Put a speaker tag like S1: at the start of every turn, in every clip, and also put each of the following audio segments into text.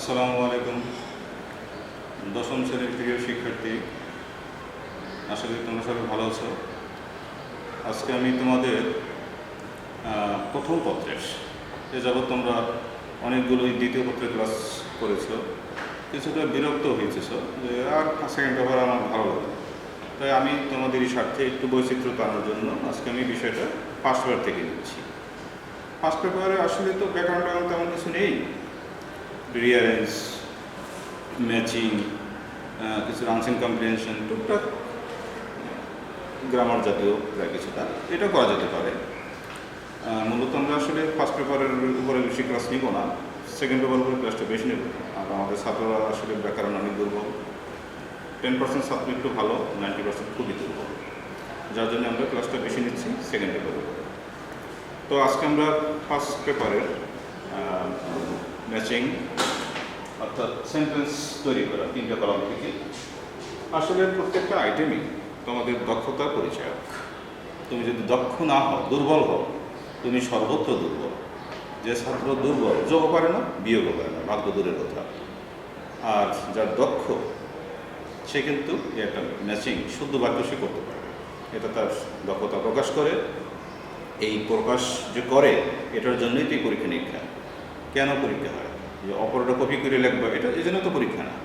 S1: আসসালামু আলাইকুম। দশম শ্রেণীর প্রিয় শিক্ষার্থী, আশা করি তোমরা সবাই ভালো আছো। আজকে আমি তোমাদের প্রথম পত্রের এ যাবৎ তোমরা অনেকগুলোই দ্বিতীয় পত্রের ক্লাস করেছো, কিছুটা বিরক্ত হয়েছেছ যে আর সেকেন্ড পেপার আমার ভালো লাগে। তাই আমি তোমাদেরই স্বার্থে একটু বৈচিত্র্য আনার জন্য আজকে আমি বিষয়টা ফার্স্ট পেপার থেকে নিচ্ছি। ফার্স্ট পেপারে আসলে তো ব্যাকগ্রাউন্ড তেমন কিছু নেই, রিয়ারেঞ্জ, ম্যাচিং, কিছু আনসিন কম্প্রিহেনশন, টুকটাক গ্রামার জাতীয় প্রায় কিছুটা এটা করা যেতে পারে। মূলত আমরা আসলে ফার্স্ট পেপারের উপরে বেশি ক্লাস নিব না, সেকেন্ড পেপারের উপরে ক্লাসটা বেশি নেব। আর আমাদের ছাত্ররা আসলে ব্যাকরণ অনেক দুর্বল, 10% ছাত্র একটু ভালো, 90% খুবই দুর্বল, যার জন্য আমরা ক্লাসটা বেশি নিচ্ছি সেকেন্ড পেপারের উপরে। তো আজকে আমরা ফার্স্ট পেপারের ম্যাচিং অর্থাৎ সেন্টেন্স তৈরি করা 3টে কলাম থেকে, আসলে প্রত্যেকটা আইটেমই তোমাদের দক্ষতার পরিচয়। তুমি যদি দক্ষ না হও, দুর্বল হও, তুমি সর্বত্র দুর্বল। যে ছাত্র দুর্বল যোগও পারে না, বিয়োগও পারে না, ভাগ্য দূরের কথা। আর যার দক্ষ সে কিন্তু একটা ম্যাচিং শুদ্ধ বাক্য সে করতে পারে, এটা তার দক্ষতা প্রকাশ করে। এই প্রকাশ যে করে এটার জন্যই তো পরীক্ষা নিরীক্ষা। কেন পরীক্ষা হয়? যে অপরটা কপি করে লিখবা, এটা এই জন্য তো পরীক্ষা না,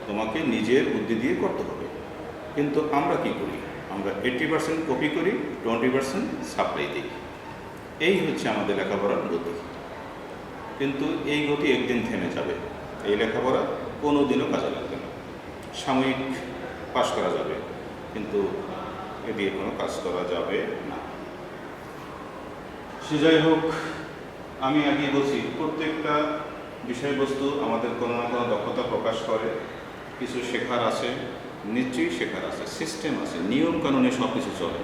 S1: তোমাকে নিজের বুদ্ধি দিয়ে করতে হবে। কিন্তু আমরা কি করি? আমরা 80% কপি করি, 20% সাপ্লাই দিই। এই হচ্ছে আমাদের লেখাপড়ার গতি। কিন্তু এই গতি একদিন থেমে যাবে। এই লেখাপড়া কোনো দিনও কাজে লাগবে না। সাময়িক পাস করা যাবে, কিন্তু এ দিয়ে কোনো কাজ করা যাবে না। সে যাই হোক, আমি আগেই বলছি, প্রত্যেকটা বিষয়বস্তু আমাদের কোনো না কোনো দক্ষতা প্রকাশ করে। কিছু শেখার আছে, নিশ্চয়ই শেখার আছে, সিস্টেম আছে, নিয়ম কানুনে সব কিছু চলে।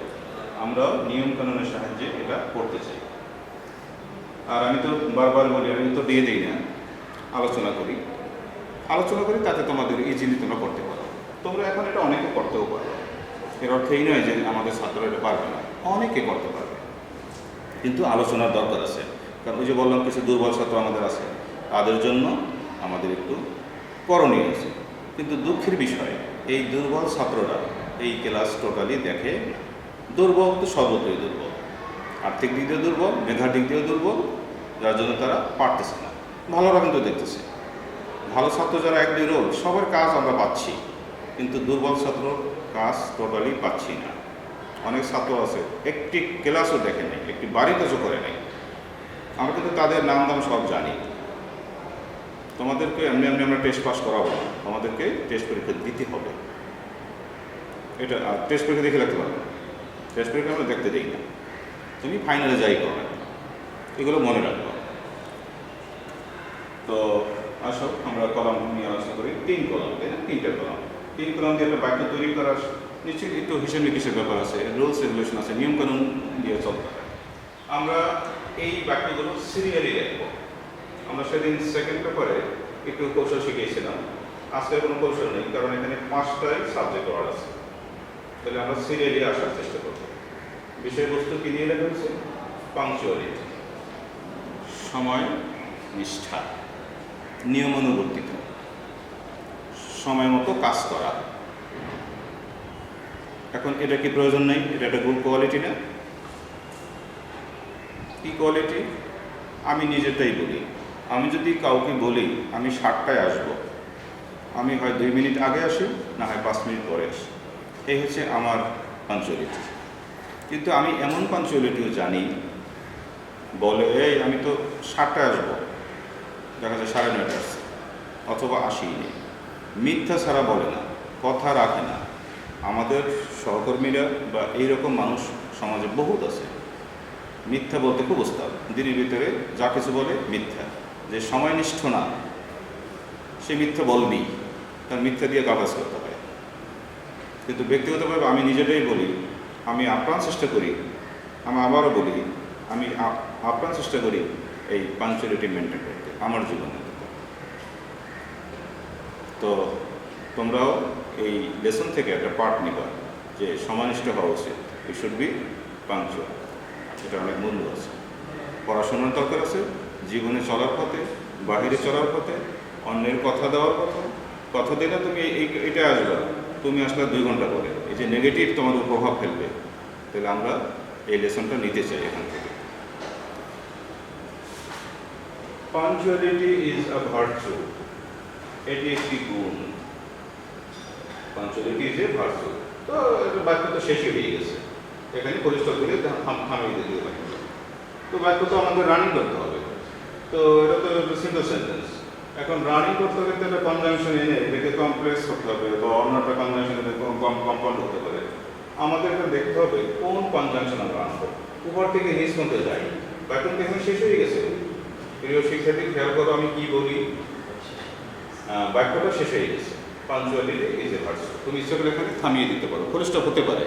S1: আমরা নিয়ম কানুনের সাহায্যে এটা করতে চাই। আর আমি তো বারবার বলি, আমি তো দিয়ে দিই না, আলোচনা করি তাতে তোমাদের ইজিলি তোমরা করতে পারো। তোমরা এখন এটা অনেকে করতেও পারো, এর অর্থ এই নয় যে আমাদের ছাত্ররা এটা পারবে না, অনেকে করতে পারবে। কিন্তু আলোচনার দরকার আছে, কারণ ওই যে বললাম কিছু দুর্বল ছাত্র আমাদের আছে, তাদের জন্য আমাদের একটু করণীয় আছে। কিন্তু দুঃখের বিষয়, এই দুর্বল ছাত্ররা এই ক্লাস টোটালি দেখে। দুর্বল তো সর্বত্রই দুর্বল, আর্থিক দিক দিয়ে দুর্বল, মেধার দিক দিয়েও দুর্বল, যার জন্য তারা পারতেছে না। ভালোরা কিন্তু দেখতেছে, ভালো ছাত্র যারা 1-2 রোল সবার কাজ আমরা পাচ্ছি, কিন্তু দুর্বল ছাত্র কাজ টোটালি পাচ্ছি না। অনেক ছাত্র আছে একটি ক্লাসও দেখে নেই, একটি বাড়ি কাজও করে নেই। আমরা কিন্তু তাদের নাম দাম সব জানি। তোমাদেরকে এমনি আমরা টেস্ট পাস করাবো না, তোমাদেরকে টেস্ট পরীক্ষা দিতে হবে। এটা টেস্ট পরীক্ষা দেখে রাখতে পারবো না, টেস্ট পরীক্ষা আমরা দেখতে দিই না। তুমি ফাইনালে যাই করো না, এগুলো মনে রাখবো। তো আসো আমরা কলাম নিয়ে আলোচনা করি। 3 কলাম, তাই না? 3টে কলাম, 3 কলাম দিয়ে একটা বাক্য তৈরি করার নিশ্চয়ই একটু হিসেব নিকেশের ব্যাপার আছে, রুলস রেগুলেশন আছে, নিয়মকানুন দিয়ে চলতে হয়। আমরা এই বাক্যগুলো সিরিয়ালি লিখবো। আমরা সেদিন সেকেন্ড পেপারে একটু কৌশল শিখিয়েছিলাম, আজকে কোনো কৌশল নেই, কারণ এখানে 5টাই সাবজেক্ট ওয়ার্ড আছে। তাহলে আমরা সিরিয়ালি আসার চেষ্টা করব। বিষয়বস্তু কি নিয়ে লেখা হয়েছে? পাংচুয়ালিটি, সময় নিষ্ঠা, নিয়মানুবর্তিতা, সময় মতো কাজ করা। এখন এটা কি প্রয়োজন নেই? এটা একটা গুড কোয়ালিটি না? কি কোয়ালিটি? আমি নিজেরটাই বলি, আমি যদি কাউকে বলি আমি 7টায় আসবো, আমি হয় 2 মিনিট আগে আসি, না হয় 5 মিনিট পরে আসি। এই হচ্ছে আমার পাঞ্চুয়ালিটি। কিন্তু আমি এমন পাঞ্চুয়ালিটিও জানি, বলে এই আমি তো 7টায় আসবো, দেখা যায় 9:30 আসছে, অথবা আসিই নেই। মিথ্যা ছাড়া বলে না, কথা রাখে না। আমাদের সহকর্মীরা বা এইরকম মানুষ সমাজে বহুত আছে, মিথ্যা বলতে খুব ওস্তাদ। দিনের ভিতরে যা কিছু বলে মিথ্যা। যে সময়নিষ্ঠ না, সে মিথ্যা বলবেই, তার মিথ্যা দিয়ে কাগজ করতে হয়। কিন্তু ব্যক্তিগতভাবে আমি নিজেটাই বলি, আমি আপ্রাণ চেষ্টা করি, আমি আবারও বলি, আমি আপ্রাণ চেষ্টা করি এই পাঞ্চুয়ালিটি মেনটেন করতে আমার জীবনে। তো তোমরাও এই লেসন থেকে একটা পার্ট নিবা যে সময়নিষ্ঠ হওয়া উচিত, ইট শুড বি পাঞ্চুয়াল। এটা অনেক মূল্য আছে, পড়াশোনার দরকার আছে, জীবনে চলার পথে, বাহিরে চলার পথে, অন্যের কথা দেওয়ার কথা, কথা দিলে তুমি এটা আসবে, তুমি আসলে 2 ঘন্টা পরে, এই যে নেগেটিভ তোমাদের প্রভাব ফেলবে। তাহলে আমরা এই লেসনটা নিতে চাই এখান থেকে। পাঞ্চুয়ালিটি ইজ আ ভার্চু, এটি একটি গুণ। Punctuality is a virtue. তো বাক্য তো শেষ হয়ে গেছে, এখানে পরিষ্কার করে থামিয়ে দিতে হবে। তো বাক্য তো আমাদের রানিং করতে হবে। তো এটা তো সিম্পল সেন্টেন্স। এখন রানিং করতে হলে তো একটা কনজাংশন এনে এটাকে কমপ্লেক্স করতে হবে, বা অন্য একটা কনজাংশন কম্পাউন্ড করতে হবে। আমাদের এটা দেখতে হবে কোন কনজাংশন আমরা আনবো। উপর থেকে নিচ পর্যন্ত যাই, বাক্য তো এখানে শেষ হয়ে গেছে। প্রিয় শিক্ষার্থী, খেয়াল করো আমি কি বলি। বাক্যটা শেষ হয়ে গেছে। Punctuality is a virtue. তুমি ইচ্ছা করে এখানে থামিয়ে দিতে পারো, পরিষ্ঠ হতে পারে,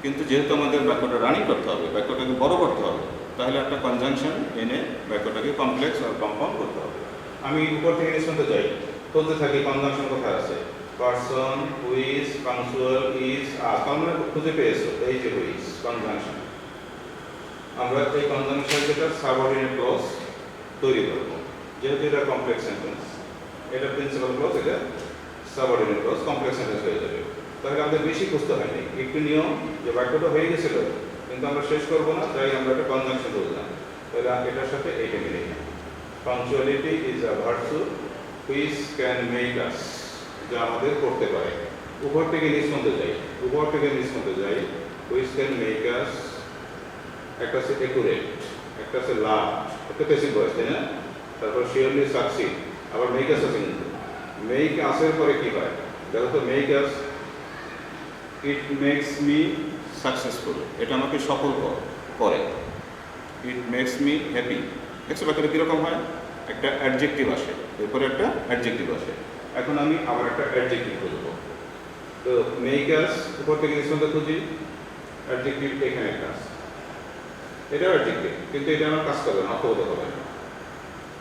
S1: কিন্তু যেহেতু আমাদের বাক্যটা রানিং করতে হবে, বাক্যটাকে বড় করতে হবে, তাহলে একটা কনজাংশন এনে বাক্যটাকে কমপ্লেক্স আর কম্পাউন্ড করতে হবে। আমি উপর থেকে নিচ পর্যন্ত যাই, বলতে থাকি কনজাংশন কোথায় আছে। পারসন, হুইজ, পাঞ্চুয়াল, ইজ, আর তোমরা খুঁজে পেয়েছো, এই যে হুইজ কনজাংশন। আমরা এই কনজাংশন যেটা সাবঅর্ডিনেট ক্লজ তৈরি করবো, যেহেতু এটা কমপ্লেক্স সেন্টেন্স, এটা প্রিন্সিপাল ক্লজ, এটা সাবঅর্ডিনেট ক্লজ, কমপ্লেক্স সেন্টেন্স হয়ে যাবে। তাহলে আমাদের বেশি খুঁজতে হয়নি, একটু নিয়ম যে বাক্যটা হয়ে গেছিল কিন্তু আমরা শেষ করবো না, তাই আমরা একটা কনজাংশন করলাম। তাহলে এটার সাথে এইটা মিলে যায়। Punctuality is a virtue which can make আস, যা আমাদের করতে পারে। উপর থেকে নিচ পর্যন্ত যাই, উপর থেকে নিচ পর্যন্ত যাই। হুইচ ক্যান মেক আস, একটা আছে একুরেট, একটা আছে লাভ, একটা পেসিভ ভয়েস, তাই না? তারপর শিওরলি সাকসিড, আবার মেক আস আছে। কিন্তু মেক আসের পরে কি হয় দেখো তো, make us, it makes me successful, এটা আমাকে সফল করে। It makes me happy. দেখছো বাক্যটা কীরকম হয়? একটা অ্যাডজেক্টিভ আসে, এরপরে একটা অ্যাডজেক্টিভ আসে। এখন আমি আবার একটা অ্যাডজেক্টিভ বলবো। তো মেক আস, উপর থেকে নিচ পর্যন্ত খুঁজি, অ্যাডজেক্টিভ এখানে একটা আছে, এটাও অ্যাডজেক্টিভ, কিন্তু এটা আমার কাজ করবে না, অর্থবোধক হবে না,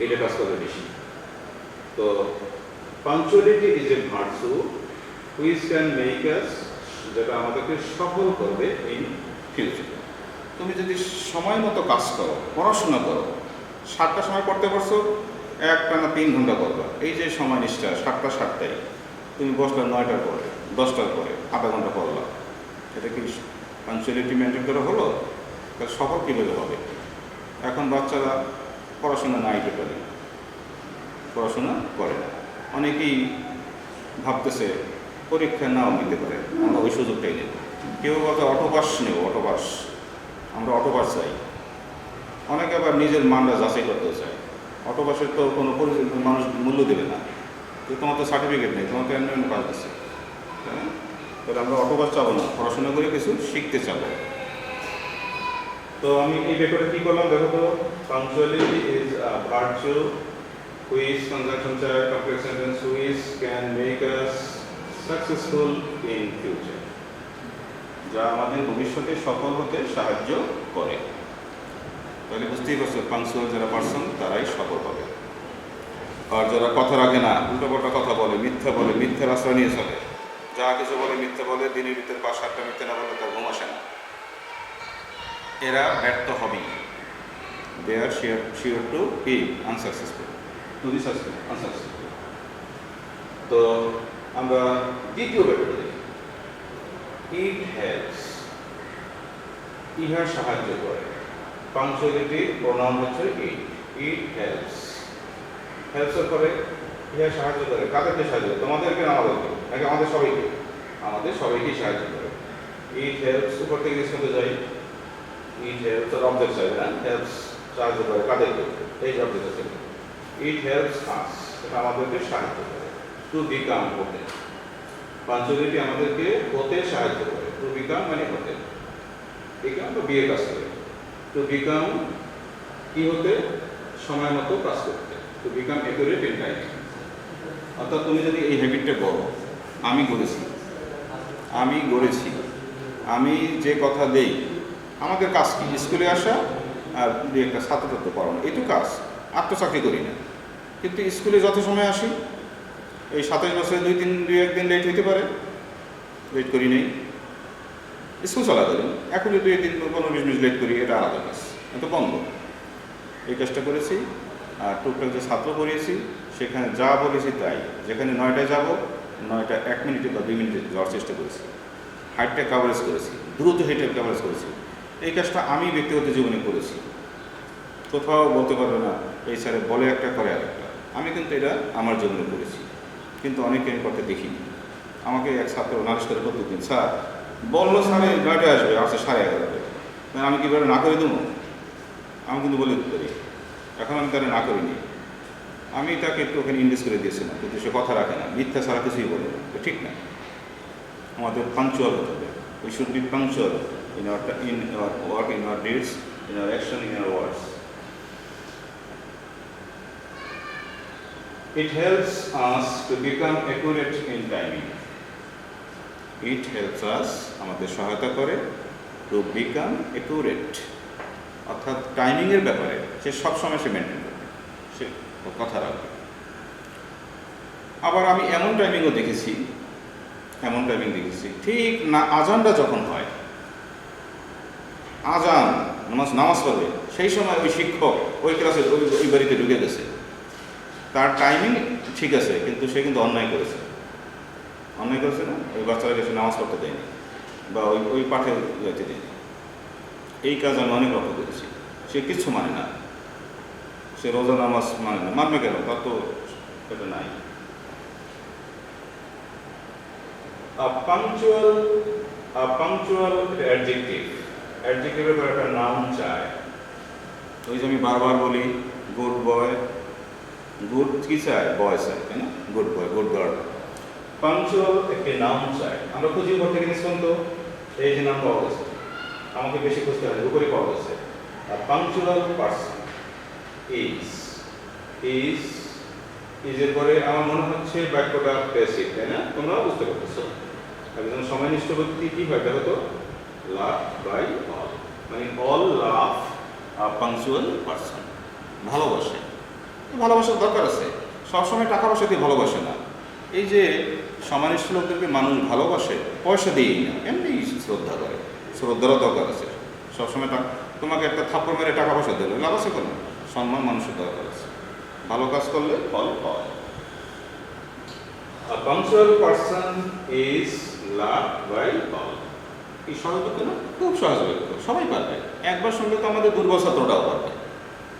S1: এটা কাজ করবে বেশি। তো punctuality is a virtue which can make আস, যেটা আমাদেরকে সফল করবে ইন ফিউচার। তুমি যদি সময় মতো কাজ করো, পড়াশোনা করো, 7টার সময় পড়তে পারছো, একটানা 3 ঘন্টা পড়বা, এই যে সময় নিষ্ঠা, 7টা 7টায় তুমি বসলা, 9টার পরে, 10টার পরে আধা ঘন্টা পড়লা, এটা কি পাঞ্চুয়ালিটি মেনটেন করা হলো? তাহলে সফল কীভাবে হবে? এখন বাচ্চারা পড়াশোনা নাই টোটালি, পড়াশোনা করে না। অনেকেই ভাবতেছে পরীক্ষা নাও নিতে পারে, আমরা ওই সুযোগটাই নেব। কেউ বলতে অটোপাস নেব, অটোপাস, আমরা অটোপাস চাই। অনেকে আবার নিজের মানটা যাচাই করতে চায়। অটোপাসের তো কোনো মানুষ মূল্য দেবে না, যে তোমার তো সার্টিফিকেট নেই, তোমার তো এমনি পাস দিচ্ছে, হ্যাঁ? তাহলে আমরা অটোপাস চাবো না, পড়াশোনা করে কিছু শিখতে চাবো। তো আমি এই ব্যাপারে কী করলাম দেখো তো। Punctuality is a virtue which conjunction চাই complex sentence which can make us successful in future, যা আমাদের ভবিষ্যতে সফল হতে সাহায্য করে। তাহলে বুঝতেই পারছো, পাঞ্চুয়াল যারা পার্সন তারাই সফল হবে। আর যারা কথা রাখে না, উল্টোপাল্টা কথা বলে, মিথ্যা বলে, মিথ্যার আশ্রয় নিয়ে চলে, যা কিছু বলে মিথ্যা বলে, দিনের ভিতরে 5-7টা মিথ্যা না বলে তার ঘুম আসে না, এরা ব্যর্থ হবেই। They are sure to be unsuccessful, to be unsuccessful. তো আমরা দ্বিতীয় ব্যাপারটা দেখি, ইট হেল্পস, ইহা সাহায্য করে। পাঞ্চুয়ালিটি প্রোনাউন হচ্ছে ইট, ইট হেল্পস, হেল্পসের পরে ইহা সাহায্য করে। কাদেরকে সাহায্য করে? তোমাদেরকে না আমাদেরকে? নাকি আমাদের সবাইকে? আমাদের সবাইকেই সাহায্য করে। ইট হেল্পস, উপর থেকে নিচ পর্যন্ত যাই, ইট হেল্পস আর অবজেক্ট চাই না, হেল্পস সাহায্য করে কাদেরকে? এই যে অবজেক্ট আছে, ইট হেল্পস আস, এটা আমাদেরকে সাহায্য করে। টু বিকাম, হতে। পাঞ্চুয়ালিটি আমাদেরকে হতে সাহায্য করে। টু বিকাম মানে হতে, বিকাম তো বিয়ে কাজ করে। টু বিকাম কি হতে? সময় মতো কাজ করতে। To become accurate in time. অর্থাৎ তুমি যদি এই হ্যাবিটটা করো, আমি গড়েছি, আমি যে কথা দেই, আমাদের কাজ কি? স্কুলে আসা আর দু একটা ছাত্রত্ব পড়ানো, এটু কাজ। আত্মচাকরি করি না, কিন্তু স্কুলে যত সময় আসি, এই 27 বছরে 2-1 দিন লেট হইতে পারে, লেট করি নেই, স্কুল চলাকালীন। এখন 2 দিন 15-20 মিনিট লেট করি, এটা আলাদা কাজ, এটা বন্ধ। এই কাজটা করেছি। আর টুকটাক যে ছাত্র পড়িয়েছি, সেখানে যা বলেছি তাই। যেখানে 9টায় যাব, 9টা 1 মিনিটে বা 2 মিনিটে যাওয়ার চেষ্টা করেছি। হাইটটা কাভারেজ করেছি, দ্রুত হেঁটে কাভারেজ করেছি। এই কাজটা আমি ব্যক্তিগত জীবনে করেছি। কোথাও বলতে পারবে না এই স্যারে বলে একটা করে আরেকটা। আমি কিন্তু এটা আমার জীবনে করেছি, কিন্তু অনেকে আমি করতে দেখিনি। আমাকে এক ছাত্র নালিশ করে প্রত্যেকদিন, স্যার বললো স্যারে 9টায় আসবে, আসছে 11:30। আমি কীভাবে না করে দেবো? আমি কিন্তু বলে দিতে পারি। এখন আমি তারা না করিনি, আমি তাকে একটু ওখানে ইনভেস্ট করে দিয়েছিলাম, কিন্তু সে কথা রাখে না, মিথ্যা ছাড়া কিছুই বলে না। তো ঠিক না, আমাদের পাংচুয়াল হতে হবে। We should be punctual in our work, in our deeds, in our action, in our words. It helps us to become accurate in timing. It helps us, আমাদের সহায়তা করে, to become accurate, অর্থাৎ টাইমিংয়ের ব্যাপারে সে সবসময় সে maintain করবে, সে কথা রাখবে। আবার আমি এমন টাইমিং দেখেছি ঠিক না আজানটা যখন হয়, আজান নামাজ পড়বে, সেই সময় ওই শিক্ষক ওই ক্লাসে ওই বাড়িতে ঢুকে গেছে। তার টাইমিং ঠিক আছে, কিন্তু সে কিন্তু অন্যায় করেছে না, ওই বাচ্চারা সে নামাজ পড়তে দেয়নি বা ওই পাঠে যাইতে দেয়নি। এই কাজ আমি অনেক লক্ষ্য করেছি। সে কিছু মানে না, সে রোজা নামাজ মানে না, মানবে কেন? তার তো এটা নাই। পাংচুয়াল অ্যাডজেক্টিভের পর একটা নাউন চায়। ওই যে আমি বারবার বলি গুড বয়, গুড কি চায়? বয় চায়, তাই না? Good boy, good girl. Punctual একটি নাউন চায়। আমরা খুঁজি করতে গেছিলাম, তো এই যে নাম পাওয়া গেছে, আমাকে বেশি খুঁজতে হয়, উপরে পাওয়া গেছে। আর পাংচুয়াল পারসন ইজ এর পরে আমার মনে হচ্ছে বাক্যটা প্যাসিভ, তাই না? তোমরা বুঝতে পারতেছো। একজন সময়নিষ্ঠ ব্যক্তি কি হয় দেখো তো, লাভ বাই অল, মানে অল লাভ আ পাংচুয়াল পারসন। ভালোবাসার দরকার আছে, সবসময় টাকা পয়সা দিয়ে ভালোবাসে না। এই যে সমানিষ্ঠ লোকদেরকে মানুষ ভালোবাসে পয়সা দিয়েই না, এমনি শ্রদ্ধা করে। শ্রদ্ধারও দরকার আছে। সবসময় তোমাকে একটা থাপ্পড় মেরে টাকা পয়সা দেবে, লাভ আছে কোনো? সম্মান মানুষের দরকার আছে, ভালো কাজ করলে ফল হয়। A punctual person is loved by all. এই সহজ বাক্য না? খুব সহজ বাক্য, সবাই পারবে। একবার শুনলে তো আমাদের দুর্বল ছাত্রটাও পারবে,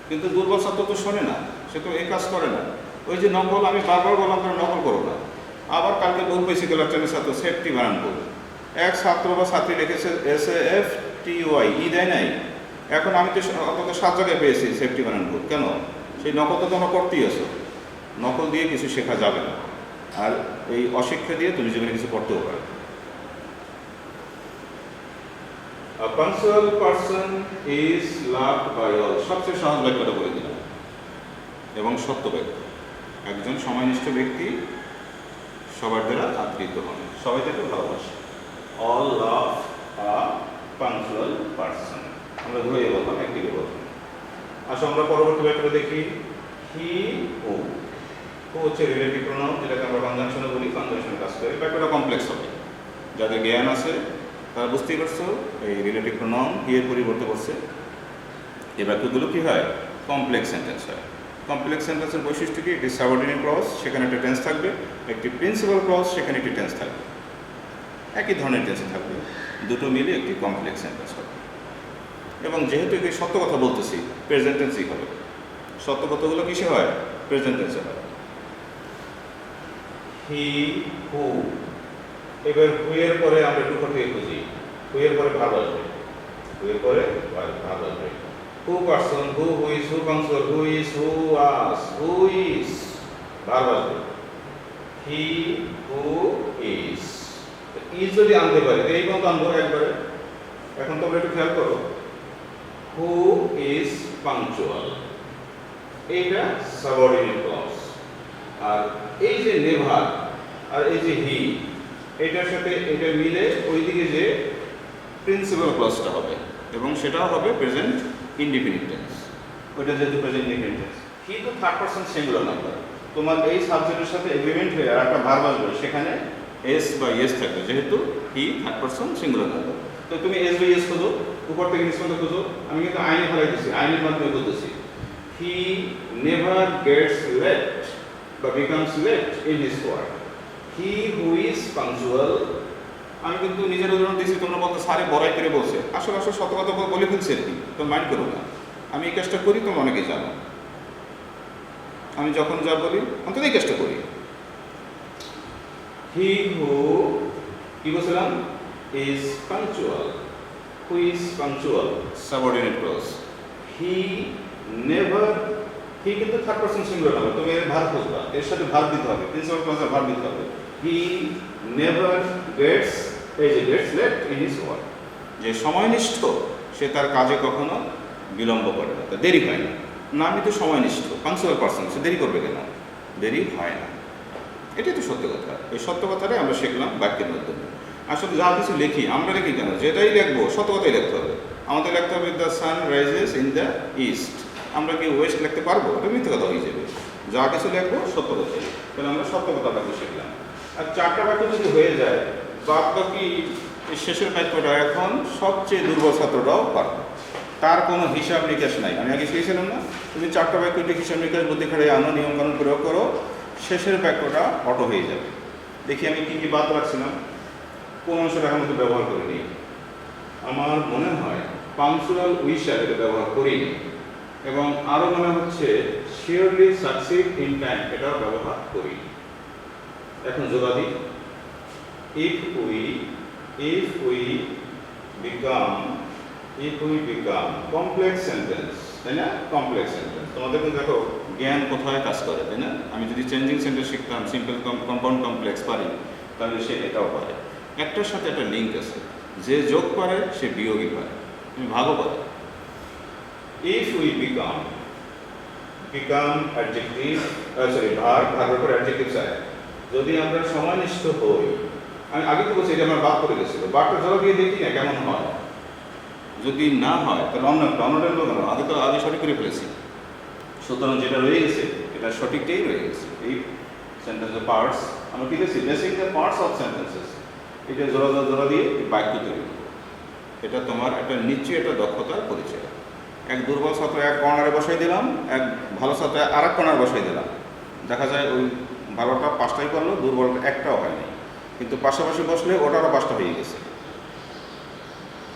S1: কিন্তু দুর্বল ছাত্র তো শোনে না, সে তো এই কাজ করে না। ওই যে নকল, আমি বারবার বললাম তোমরা নকল করো না। আবার কালকে বহু পেয়েছি লেফটেন্যান্ট ছাত্র সেফটি বানান করবো, এক ছাত্র বা ছাত্রী লিখেছে SAFTY, দেয় নাই। এখন আমি তো অন্তত 7 জায়গায় পেয়েছি সেফটি বানান করবো। কেন? সেই নকল তো তোমরা করতেই আছো। নকল দিয়ে কিছু শেখা যাবে না, আর এই অশিক্ষা দিয়ে তুমি জীবনে কিছু করতেও পারো। A punctual person is loved by all. সবচেয়ে সহজ বাক্যটা বলে দিলাম এবং সত্য বাক্য। একজন সময়নিষ্ঠ ব্যক্তি সবার দ্বারা আদৃত হন, সবাই তাকে ভালোবাসে। All love a punctual person. আমরা ধরে বললাম, একদিকে বললাম। আসলে আমরা পরবর্তী বাক্যটা দেখি। He who হচ্ছে রিলেটিভ প্রোনাউন, যেটাকে আমরা কনজাংশনে বলি, কনজাংশনে কাজ করে। বাক্যটা কমপ্লেক্স হবে, যাদের জ্ঞান আছে তারা বুঝতেই পারছো। এই রিলেটিভ প্রোনাউন এর পরিবর্তে করছে। এই বাক্যগুলো কি হয়? কমপ্লেক্স সেন্টেন্স হয়। কমপ্লেক্স সেন্টেন্সের বৈশিষ্ট্য কি? একটি সাবঅর্ডিনেট ক্লজ, সেখানে একটা টেন্স থাকবে। একটি প্রিন্সিপাল ক্লজ, সেখানে একটি টেন্স থাকবে। একই ধরনের টেন্স থাকবে, দুটো মিলে একটি কমপ্লেক্স সেন্টেন্স হবে। এবং যেহেতু এটি সত্য কথা বলতেছি, প্রেজেন্ট টেন্সই হবে। সত্য কথাগুলো কিসে হয়? প্রেজেন্ট টেন্সে হয়। হি হু, এবার হু এর পরে আমরা একটু থেকে খুঁজি। হু এর পরে ভাব আসবে, হু এর পরে ভাব আসবে। Who person, who is, who punctual, who is, who us, who is, ভাব আসবে। হি হু ইজ, ইজ যদি আনতে পারি এই পর্যন্ত আনবো একবারে। এখন তোমরা একটু খেয়াল করো, হু ইজ পাংচুয়াল, এইটা সাবঅর্ডিনেট ক্লজ। আর এই যে নেভার আর এই যে হি, এটার সাথে এটা মিলে ওইদিকে যে প্রিন্সিপাল ক্লজটা হবে, এবং সেটাও হবে প্রেজেন্ট ইনডিফিনিট টেন্স। ওইটা যেহেতু প্রেজেন্ট ইনডিফিনিট টেন্স। হি তো থার্ড পারসন সিঙ্গুলার নাম্বার। তোমার এই সাবজেক্টের সাথে এগ্রিমেন্ট হয়ে আর একটা ভার্ব আসবে, সেখানে এস বা ইয়েস থাকবে, যেহেতু he third person singular number. তো তুমি এস বা ইয়েস খোঁজো, উপর থেকে নিচ পর্যন্ত খোঁজো। আমি কিন্তু আইনে ফেলাই দিচ্ছি, আইনের মাধ্যমে বলতেছি। হি নেভার গেটস লেট, বা becomes late in his work. He who is punctual, আমি কিন্তু নিজের উদাহরণ দিয়েছি, তোমরা বলতে সারে বড়াই করে বলছে, আসলে আসলে সত্য কথা বলে ফেলছে আর কি, তো মাইন্ড করো না। আমি এই কাজটা করি, তোমরা অনেকেই জানো। আমি যখন যা বলি অন্তত এই কাজটা করি। হি হু, কি বলছিলাম, is punctual. Who is punctual, subordinate clause. He never, he কিন্তু থার্ড পারসন সিঙ্গুলার হবে, তুমি এর ভার্ব খুঁজবা, এর সাথে ভার্ব দিতে হবে, প্রিন্সিপাল ক্লজের ভার্ব দিতে হবে। হি নেভার গেটস, এই যে gets late in his work, যে সময়নিষ্ঠ সে তার কাজে কখনো বিলম্ব করে না, দেরি হয় না। না, আমি তো সময়নিষ্ঠ, পাংচুয়াল পারসন, সে দেরি করবে কেন? দেরি হয় না, এটাই তো সত্য কথা। এই সত্য কথাটাই আমরা শিখলাম বাক্যের মাধ্যমে। আসলে যা কিছু লিখি, আমরা লিখি কেন? যেটাই লিখবো সত্য কথাই লিখতে হবে। আমাদের লিখতে হবে the sun rises in the east. আমরা কি ওয়েস্ট লিখতে পারবো? এটা মিথ্যে কথা হয়ে যাবে। যা কিছু লিখবো সত্য কথাই, তাহলে আমরা সত্য কথাটাকে শিখলাম। আর চারটা বাক্য যদি হয়ে যায়, বাদ বাকি শেষের বাক্যটা এখন সবচেয়ে দুর্বল ছাত্রটাও পারবে, তার কোনো হিসাব নিকাশ নাই। আমি আগে শিখেছিলাম না, তুমি চারটা বাক্যটি হিসাব নিকাশ বুদ্ধি খাড়ে আনো, নিয়মকানুন প্রয়োগ করো, শেষের বাক্যটা অটো হয়ে যাবে। দেখি আমি কি কি বাদ রাখছিলাম, কোন অংশটা এখন মতো ব্যবহার করিনি। আমার মনে হয় পাংচুয়াল উইশার এটা ব্যবহার করিনি, এবং আরও মনে হচ্ছে শিওরলি সাকসিড ইন টাইম এটাও ব্যবহার করিনি। এখন যোগাদি, if we become, complex sentence, তাই না? কমপ্লেক্স সেন্টেন্স তোমাদের কিন্তু দেখো জ্ঞান কোথায় কাজ করে, তাই না? আমি যদি চেঞ্জিং সেন্টেন্স শিখতাম, সিম্পল, কম্পাউন্ড, কমপ্লেক্স পারি, তাহলে সে এটাও পারে। একটার সাথে একটা লিঙ্ক আছে, যে যোগ পারে সে বিয়োগই পারে, তুমি ভাগও পারে। ইফ উই বিকাম অ্যাডজেক্টিভ, ভার্বের পর অ্যাডজেক্টিভ চাই। যদি আমরা সময়নিষ্ঠ হই, আমি আগে তো বলছি এটা আমার বাদ করে গেছিল, বাদটা জল দিয়ে দেখি না কেমন হয়। যদি না হয় তাহলে অন্যটার লোক আগে সঠিক করে ফেলেছি, সুতরাং যেটা রয়ে গেছে এটা সঠিকটাই রয়ে গেছে। এই সেন্টেন্সের পার্টস আমরা কি দেখছি, basic the parts of sentences, এটা জোড়া দিয়ে বাক্য তৈরি করবো। এটা তোমার একটা নিশ্চয়ই একটা দক্ষতার পরিচয়। এক দুর্বল ছাত্র এক কর্নারে বসাই দিলাম, এক ভালো ছাত্র আর এক কর্নারে বসাই দিলাম, দেখা যায় ওই ভালোটা 5টাই করলো, দুর্বলটা একটাও হয়নি, কিন্তু পাশাপাশি বসলে ওটারও 5টা হয়ে গেছে।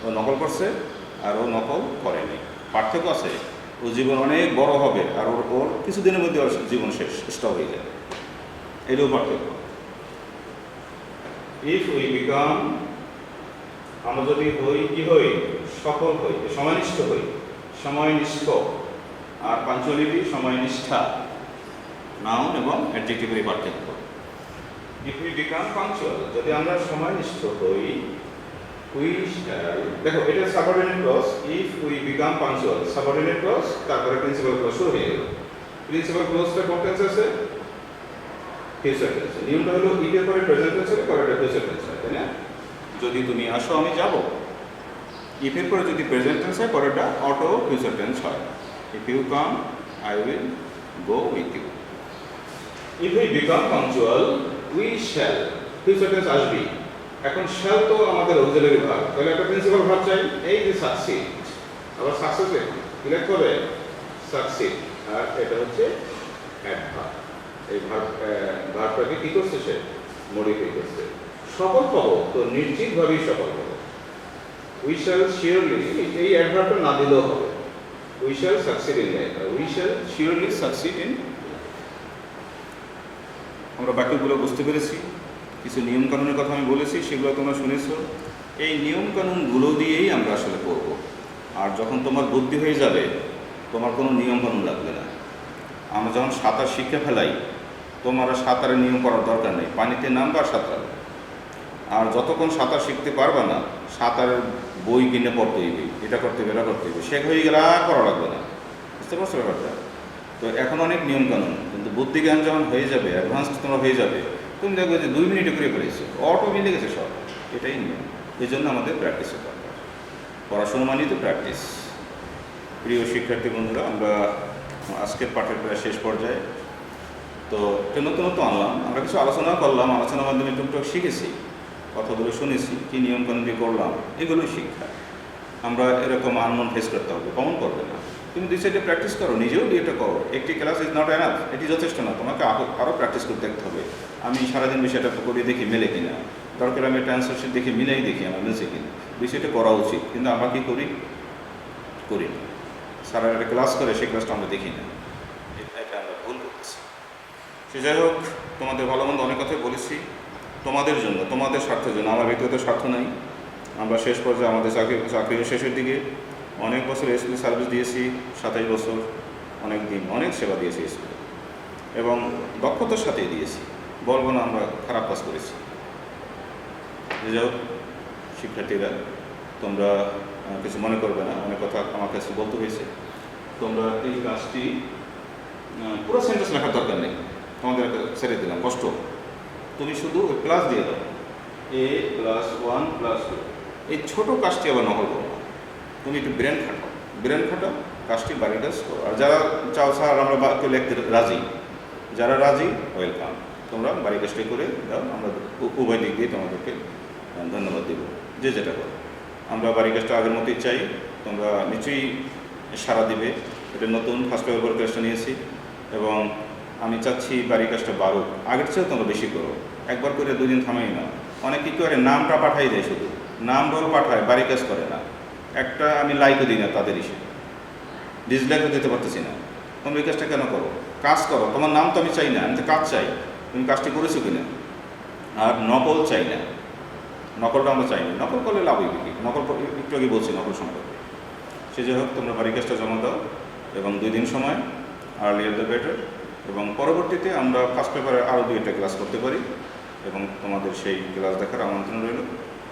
S1: ও নকল করছে আর ও নকল করেনি, পার্থক্য আছে। ও জীবন অনেক বড় হবে আর ওর কিছুদিনের মধ্যে ওর জীবন শেষ, স্টপ হয়ে যাবে, এটাও পার্থক্য। ইফ উই বিকাম, আমরা যদি হই, কি হই, সফল হই, সময়নিষ্ঠ হই, সময়নিষ্ঠ। আর পাঞ্চুয়ালিটি সময়নিষ্ঠা, নাউন এবং অ্যাডজেক্টিভের পার্থক্য। ইফ উই বিকাম পাঞ্চুয়াল, যদি আমরা সময়নিষ্ঠ হই, উই শ্যাল, দেখো এটা subordinate clause. If we become punctual, subordinate clause, তারপরে প্রিন্সিপাল ক্লজ শুরু হয়ে গেল। প্রিন্সিপাল ক্লজটা কোন টেন্স আছে? Future tense. নিয়মটা হলো ইফ এর পরে প্রেজেন্ট টেন্স হবে, পরেরটা ফিউচার টেন্স হয়, তাই না? যদি তুমি আসো আমি যাব, ইফ এর পরে যদি প্রেজেন্ট টেন্স হয়, পরেরটা অটো ফিউচার টেন্স হয়। If you come I will go with you. If we become punctual we shall, future tense আসবে। এখন শ্যাল তো আমাদের অক্সিলারি ভার্ব, তাহলে একটা প্রিন্সিপাল ভার্ব চাই, এই যে সাকসিড। আবার সাকসেসে কি লিখতে হবে? সাকসিড। আর এটা হচ্ছে অ্যাডভার্ব। এই ভার্বটাকে কি করছে সে? মডিফাই করছে। সফল হবো তো নিশ্চিতভাবেই সফল হবো। উই শ্যাল শিওরলি, এই অ্যাডভার্বটা না দিলেও হবে। We shall succeed in life, we shall surely succeed in. আমরা বাক্যগুলো বুঝতে পেরেছি, কিছু নিয়মকানুনের কথা আমি বলেছি, সেগুলো তোমরা শুনেছো। এই নিয়মকানুনগুলো দিয়েই আমরা আসলে পড়ব। আর যখন তোমার বুদ্ধি হয়ে যাবে, তোমার কোনো নিয়মকানুন লাগবে না। আমরা যখন সাঁতার শিখে ফেলাই, তোমার সাঁতারের নিয়ম করার দরকার নেই, পানিতে নামবা সাঁতার। আর যতক্ষণ সাঁতার শিখতে পারবে না, সাঁতারের বই কিনে পড়তে হইবে, এটা করতে হবে, এটা করতে হবে, শেখ হয়ে গেলে আর করা লাগবে না। বুঝতে পারছো ব্যাপারটা? তো এখন অনেক নিয়মকানুন, কিন্তু বুদ্ধি জ্ঞান যখন হয়ে যাবে, অ্যাডভান্স তোমরা হয়ে যাবে, তুমি দেখবে যে 2 মিনিটে করে ফেলেছো, অটো মিলে গেছে সব। এটাই নিয়ম। এই জন্য আমাদের প্র্যাকটিসের দরকার। পড়াশোনা মানেই তো প্র্যাকটিস। প্রিয় শিক্ষার্থী বন্ধুরা, আমরা আজকের পাঠের প্রায় শেষ পর্যায়ে। তো নতুন আনলাম, আমরা কিছু আলোচনা করলাম, আলোচনার মাধ্যমে টুকটাক শিখেছি, কথাগুলো শুনেছি, কী নিয়মকানুন দিয়ে করলাম, এগুলোই শিক্ষা। আমরা এরকম আনমন ফেস করতে হবে, কমন করবে না। তুমি 2-4টা প্র্যাকটিস করো, নিজেও এটা করো। একটি ক্লাস ইজ নট এনাফ, এটি যথেষ্ট না, তোমাকে আরও প্র্যাকটিস করতে দেখতে হবে। আমি সারাদিন বিষয়টা করে দেখি মেলে কিনা, দরকার আমি একটা অ্যান্সার শিট দেখে মিলাই দেখি আমার মিলছে কিনা। বিষয়টা করা উচিত, কিন্তু আমরা কী করি না। সারা একটা ক্লাস করে সেই ক্লাসটা আমরা দেখি না, এটা আমরা ভুল করতেছি। সে যাই হোক, তোমাদের ভালো মন্দ অনেক কথাই বলেছি, তোমাদের জন্য, তোমাদের স্বার্থের জন্য, আমার ব্যক্তিগত স্বার্থ নাই। আমরা শেষ পর্যায়ে আমাদের চাকরির শেষের দিকে অনেক বছর স্কুল সার্ভিস দিয়েছি, 27 বছর, অনেক দিন অনেক সেবা দিয়েছি স্কুলে, এবং দক্ষতার সাথেই দিয়েছি, বলবো না আমরা খারাপ কাজ করেছি। যাই হোক শিক্ষার্থীরা, তোমরা কিছু মনে করবে না, অনেক কথা আমার কাছে বলতে হয়েছে। তোমরা এই কাজটি পুরো সেন্টেন্স লেখার দরকার নেই, তোমাদের ছেড়ে দিলাম কষ্ট। তুমি শুধু ওই প্লাস দিয়ে দাও, a+1+2, এই ছোটো কাজটি আবার নকল করো না। তুমি একটু ব্রেন খাটাও, কাজটি বাড়ির কাজ করো। আর যারা চাও স্যার আমরা বাক্য লিখতে রাজি, যারা রাজি ওয়েলকাম, তোমরা বাড়ির কাজটি করে দাও, আমরা উভয় দিক দিয়ে তোমাদেরকে ধন্যবাদ দেব, যে যেটা করো। আমরা বাড়ির কাজটা আগের মতোই চাই, তোমরা নিশ্চয়ই সাড়া দিবে। এটা নতুন ফার্স্ট পেপার কাজটা নিয়েছি, এবং আমি চাচ্ছি বাড়ির কাজটা বাড়ুক, আগের চেয়েও তোমরা বেশি করো। একবার করে 2 দিন থামাই না। অনেক কী করে নামটা পাঠাই দেয়, শুধু নাম রোল পাঠায়, বাড়ির কাজ করে না। একটা আমি লাইকও দিই না তাদের ইসে, ডিসলাইকও দিতে পারতেছি না। তোমরা এই কাজটা কেন করো? কাজ করো, তোমার নাম তো আমি চাই না, আমি তো কাজ চাই, তুমি কাজটি করেছো কিনা। আর নকল চাই না, নকলটা আমরা চাই না, নকল করলে লাভ হইবে কি? নকল একটু আগে বলছি নকল সম্পর্কে। সে যাই হোক, তোমরা বাড়ির কাজটা জমা দাও, এবং 2 দিন সময়, আর্লিয়ার দ্য বেটার, এবং পরবর্তীতে আমরা ফার্স্ট পেপারে আরও 2টা ক্লাস করতে পারি, এবং তোমাদের সেই ক্লাস দেখার আমন্ত্রণ রইল।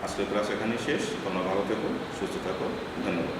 S1: আজকের ক্লাস এখানেই শেষ। তোমরা ভালো থেকো, সুস্থ থাকো, ধন্যবাদ।